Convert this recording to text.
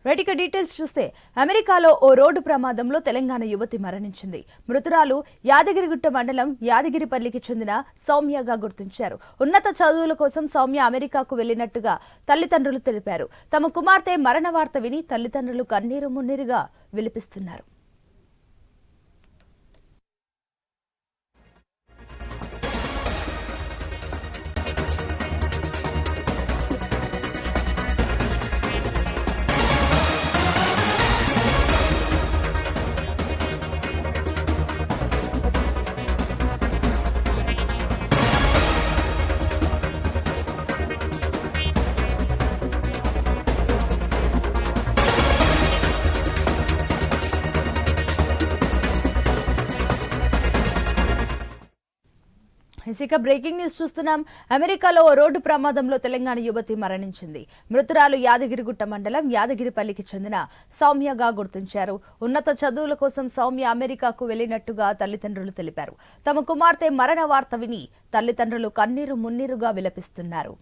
Right details చూస్తే అమెరికాలో ఓ road ప్రమాదంలో తెలంగాణ యువతి మరణించింది. మృతురాలు యాదగిరిగుట్ట మండలం యాదగిరిపల్లికి చెందిన సౌమ్యగా గుర్తించారు. ఉన్నత చదువుల కోసం సౌమ్య అమెరికాకు వెళ్లినట్టుగా తల్లిదండ్రులు తెలిపారు. తమ కుమార్తె మరణ వార్త విని తల్లిదండ్రులు కన్నీరు మున్నీరుగా విలపిస్తున్నారు. ఇక బ్రేకింగ్ న్యూస్ చూస్తున్నాం. అమెరికాలో ఓ రోడ్డు ప్రమాదంలో తెలంగాణ యువతి మరణించింది. మృతురాలు యాదగిరిగుట్ట మండలం యాదగిరిపల్లికి చెందిన సౌమ్యగా గుర్తించారు. ఉన్నత చదువుల కోసం సౌమ్య అమెరికాకు వెళ్లినట్టుగా తల్లిదండ్రులు తెలిపారు. తమ కుమార్తె మరణ వార్త విని తల్లిదండ్రులు కన్నీరు మున్నీరుగా విలపిస్తున్నారు.